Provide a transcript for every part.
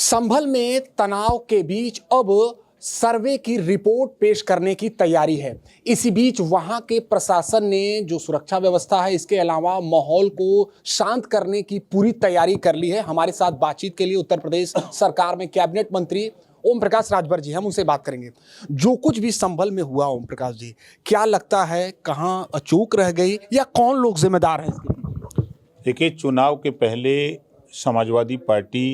संभल में तनाव के बीच अब सर्वे की रिपोर्ट पेश करने की तैयारी है। इसी बीच वहां के प्रशासन ने जो सुरक्षा व्यवस्था है, इसके अलावा माहौल को शांत करने की पूरी तैयारी कर ली है। हमारे साथ बातचीत के लिए उत्तर प्रदेश सरकार में कैबिनेट मंत्री ओम प्रकाश राजभर जी, हम उनसे बात करेंगे। जो कुछ भी संभल में हुआ, ओम प्रकाश जी, क्या लगता है कहां चूक रह गई या कौन लोग जिम्मेदार हैं इसके? देखिए, चुनाव के पहले समाजवादी पार्टी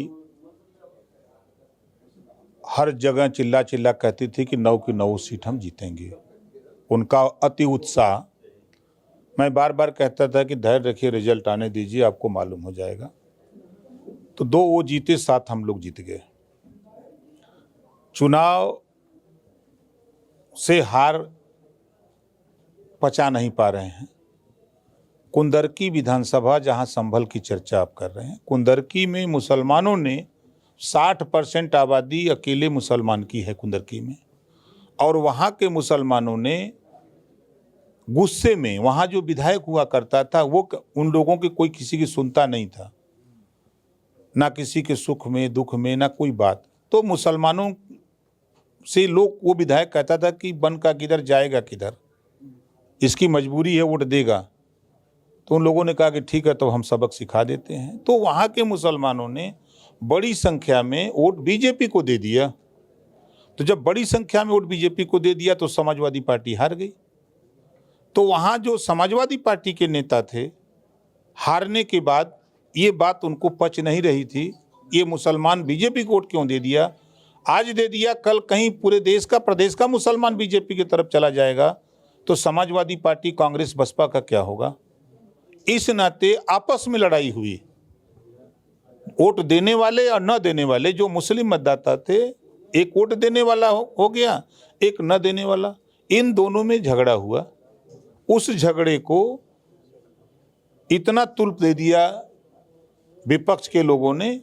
हर जगह चिल्ला चिल्ला कहती थी कि 9 की 9 सीट हम जीतेंगे। उनका अति उत्साह, मैं बार बार कहता था कि धैर्य रखिए, रिजल्ट आने दीजिए, आपको मालूम हो जाएगा। तो 2 वो जीते, 7 हम लोग जीत गए। चुनाव से हार पचा नहीं पा रहे हैं। कुंदरकी विधानसभा, जहां संभल की चर्चा आप कर रहे हैं, कुंदरकी में मुसलमानों ने 60% आबादी अकेले मुसलमान की है कुंदरकी में, और वहाँ के मुसलमानों ने गुस्से में, वहाँ जो विधायक हुआ करता था वो उन लोगों की कोई किसी की सुनता नहीं था, ना किसी के सुख में दुख में ना कोई बात। तो मुसलमानों से लोग, वो विधायक कहता था कि बन का किधर जाएगा किधर, इसकी मजबूरी है, वोट देगा। तो उन लोगों ने कहा कि ठीक है, तो हम सबक सिखा देते हैं। तो वहाँ के मुसलमानों ने बड़ी संख्या में वोट बीजेपी को दे दिया। तो जब बड़ी संख्या में वोट बीजेपी को दे दिया तो समाजवादी पार्टी हार गई। तो वहाँ जो समाजवादी पार्टी के नेता थे, हारने के बाद ये बात उनको पच नहीं रही थी, ये मुसलमान बीजेपी को वोट क्यों दे दिया, आज दे दिया, कल कहीं पूरे देश का, प्रदेश का मुसलमान बीजेपी की तरफ चला जाएगा तो समाजवादी पार्टी, कांग्रेस, बसपा का क्या होगा। इस नाते आपस में लड़ाई हुई। वोट देने वाले और न देने वाले, जो मुस्लिम मतदाता थे, एक वोट देने वाला हो गया, एक न देने वाला, इन दोनों में झगड़ा हुआ। उस झगड़े को इतना तुल्प दे दिया विपक्ष के लोगों ने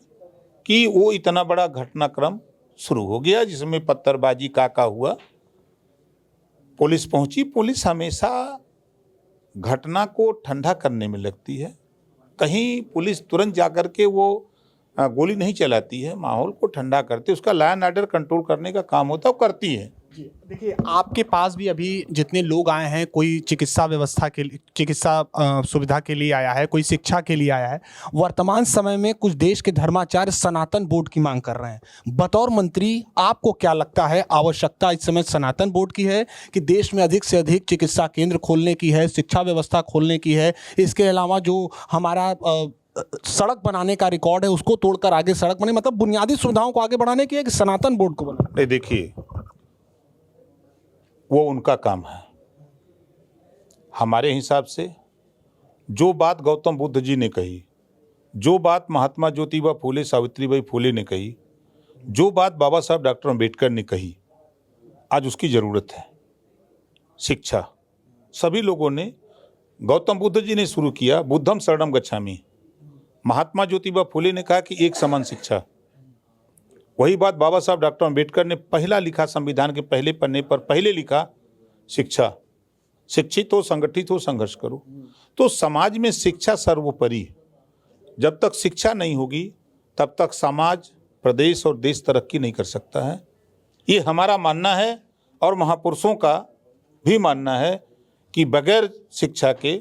कि वो इतना बड़ा घटनाक्रम शुरू हो गया, जिसमें पत्थरबाजी का हुआ। पुलिस पहुंची। पुलिस हमेशा घटना को ठंडा करने में लगती है। कहीं पुलिस तुरंत जाकर के वो गोली नहीं चलाती है, माहौल को ठंडा करते, उसका लॉ एंड ऑर्डर कंट्रोल करने का काम होता है, वो करती है। देखिए, आपके पास भी अभी जितने लोग आए हैं, कोई चिकित्सा व्यवस्था के लिए, चिकित्सा सुविधा के लिए आया है, कोई शिक्षा के लिए आया है। वर्तमान समय में कुछ देश के धर्माचार्य सनातन बोर्ड की मांग कर रहे हैं। बतौर मंत्री आपको क्या लगता है, आवश्यकता इस समय सनातन बोर्ड की है कि देश में अधिक से अधिक चिकित्सा केंद्र खोलने की है, शिक्षा व्यवस्था खोलने की है? इसके अलावा जो हमारा सड़क बनाने का रिकॉर्ड है, उसको तोड़कर आगे सड़क बने, मतलब बुनियादी सुविधाओं को आगे बढ़ाने की है कि सनातन बोर्ड को बनाना? नहीं, देखिए, वो उनका काम है। हमारे हिसाब से जो बात गौतम बुद्ध जी ने कही, जो बात महात्मा ज्योतिबा फूले, सावित्रीबाई फूले ने कही, जो बात बाबा साहब डॉक्टर अम्बेडकर ने कही, आज उसकी ज़रूरत है। शिक्षा सभी लोगों ने, गौतम बुद्ध जी ने शुरू किया, बुद्धम शरणम गच्छामि। महात्मा ज्योतिबा फूले ने कहा कि एक समान शिक्षा। वही बात बाबा साहब डॉक्टर अम्बेडकर ने पहला लिखा, संविधान के पहले पन्ने पर पहले लिखा, शिक्षा। शिक्षित हो, संगठित हो, संघर्ष करो। तो समाज में शिक्षा सर्वोपरि। जब तक शिक्षा नहीं होगी तब तक समाज, प्रदेश और देश तरक्की नहीं कर सकता है। ये हमारा मानना है और महापुरुषों का भी मानना है कि बगैर शिक्षा के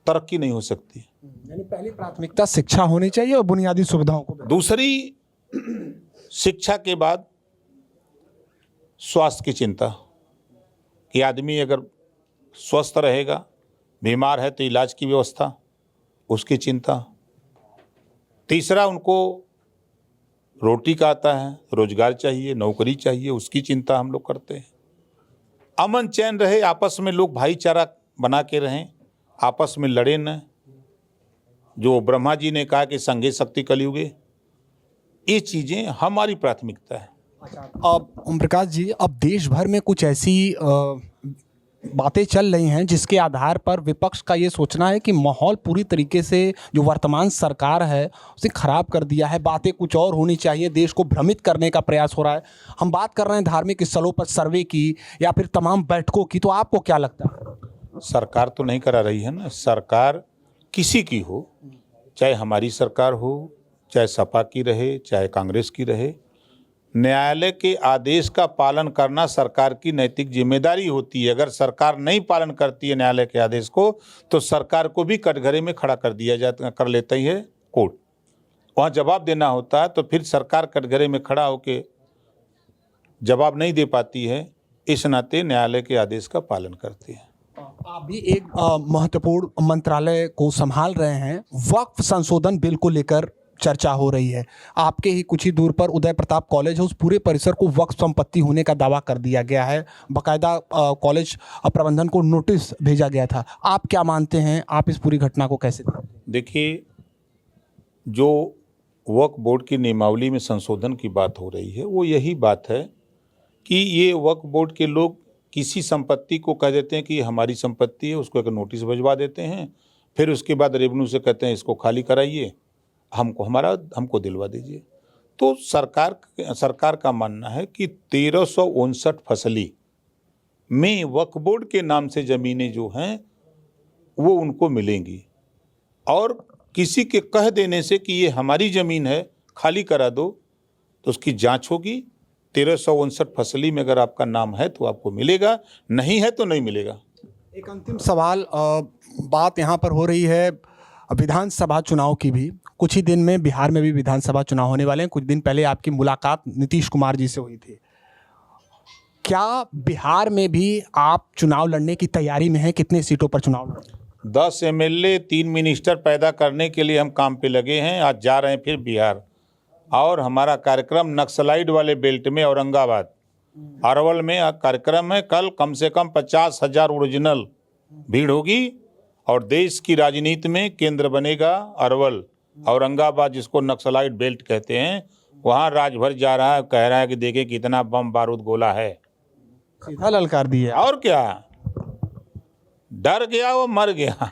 तरक्की नहीं हो सकती। यानी पहली प्राथमिकता शिक्षा होनी चाहिए और बुनियादी सुविधाओं को। दूसरी, शिक्षा के बाद स्वास्थ्य की चिंता, कि आदमी अगर स्वस्थ रहेगा, बीमार है तो इलाज की व्यवस्था, उसकी चिंता। तीसरा, उनको रोटी का आता है, रोजगार चाहिए, नौकरी चाहिए, उसकी चिंता हम लोग करते हैं। अमन चैन रहे, आपस में लोग भाईचारा बना के रहें, आपस में लड़े न। जो ब्रह्मा जी ने कहा कि संघे शक्ति कलयुगे, ये चीज़ें हमारी प्राथमिकता है। अब ओम प्रकाश जी, अब देश भर में कुछ ऐसी बातें चल रही हैं जिसके आधार पर विपक्ष का ये सोचना है कि माहौल पूरी तरीके से जो वर्तमान सरकार है उसे खराब कर दिया है, बातें कुछ और होनी चाहिए, देश को भ्रमित करने का प्रयास हो रहा है। हम बात कर रहे हैं धार्मिक स्थलों पर सर्वे की या फिर तमाम बैठकों की, तो आपको क्या लगता है? सरकार तो नहीं करा रही है ना। सरकार किसी की हो, चाहे हमारी सरकार हो चाहे सपा की रहे चाहे कांग्रेस की रहे, न्यायालय के आदेश का पालन करना सरकार की नैतिक जिम्मेदारी होती है। अगर सरकार नहीं पालन करती है न्यायालय के आदेश को तो सरकार को भी कटघरे में खड़ा कर लेता ही है कोर्ट। वहाँ जवाब देना होता है तो फिर सरकार कटघरे में खड़ा होकर जवाब नहीं दे पाती है, इस नाते न्यायालय के आदेश का पालन करती है। आप भी एक महत्वपूर्ण मंत्रालय को संभाल रहे हैं। वक्फ संशोधन बिल को लेकर चर्चा हो रही है। आपके ही कुछ ही दूर पर उदय प्रताप कॉलेज है, उस पूरे परिसर को वक्फ संपत्ति होने का दावा कर दिया गया है। बाकायदा कॉलेज प्रबंधन को नोटिस भेजा गया था। आप क्या मानते हैं, आप इस पूरी घटना को कैसे देखते हैं? देखिए, जो वक्फ बोर्ड की नियमावली में संशोधन की बात हो रही है वो यही बात है कि ये वक्फ बोर्ड के लोग किसी संपत्ति को कह देते हैं कि हमारी संपत्ति है, उसको एक नोटिस भिजवा देते हैं, फिर उसके बाद रेवेन्यू से कहते हैं इसको खाली कराइए, हमको दिलवा दीजिए। तो सरकार का मानना है कि 1359 फसली में वक्फ बोर्ड के नाम से ज़मीनें जो हैं वो उनको मिलेंगी, और किसी के कह देने से कि ये हमारी ज़मीन है खाली करा दो तो उसकी जांच होगी। 1359 फसली में अगर आपका नाम है तो आपको मिलेगा, नहीं है तो नहीं मिलेगा। एक अंतिम सवाल, बात यहाँ पर हो रही है विधानसभा चुनाव की भी। कुछ ही दिन में बिहार में भी विधानसभा चुनाव होने वाले हैं। कुछ दिन पहले आपकी मुलाकात नीतीश कुमार जी से हुई थी। क्या बिहार में भी आप चुनाव लड़ने की तैयारी में हैं? कितने सीटों पर चुनाव लड़ेंगे? 10 MLA 3 मिनिस्टर पैदा करने के लिए हम काम पे लगे हैं। आज जा रहे हैं फिर बिहार, और हमारा कार्यक्रम नक्सलाइट वाले बेल्ट में औरंगाबाद अरवल में कार्यक्रम है। कल कम से कम 50,000 ओरिजिनल भीड़ होगी, और देश की राजनीति में केंद्र बनेगा अरवल औरंगाबाद, जिसको नक्सलाइट बेल्ट कहते हैं। वहाँ राजभर जा रहा है, कह रहा है कि देखे कितना बम बारूद गोला है। सीधा ललकार दी है। और क्या, डर गया वो मर गया।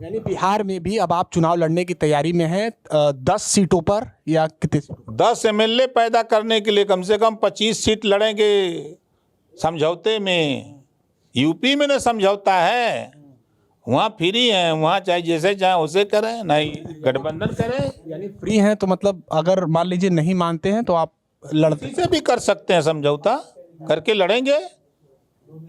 यानी बिहार में भी अब आप चुनाव लड़ने की तैयारी में हैं 10 सीटों पर, या कितने? 10 MLA पैदा करने के लिए कम से कम 25 सीट लड़ेंगे समझौते में। यूपी में न समझौता है, वहाँ फ्री है, वहाँ चाहे जैसे चाहे उसे करें, नहीं गठबंधन करें। यानी फ्री हैं तो मतलब अगर मान लीजिए नहीं मानते हैं तो आप लड़ते से भी कर सकते हैं, समझौता करके लड़ेंगे।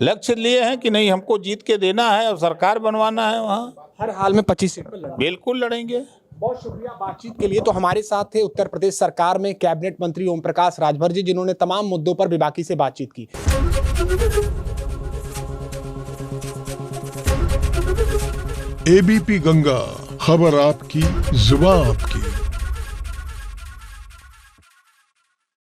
लक्ष्य लिए हैं कि नहीं हमको जीत के देना है और सरकार बनवाना है, वहाँ हर हाल में 25 सीट पर लड़ेंगे। बिल्कुल लड़ेंगे। बहुत शुक्रिया बातचीत के लिए। तो हमारे साथ थे उत्तर प्रदेश सरकार में कैबिनेट मंत्री ओम प्रकाश राजभर जी, जिन्होंने तमाम मुद्दों पर बेबाकी से बातचीत की। ABP गंगा, खबर आपकी, जुबान आपकी।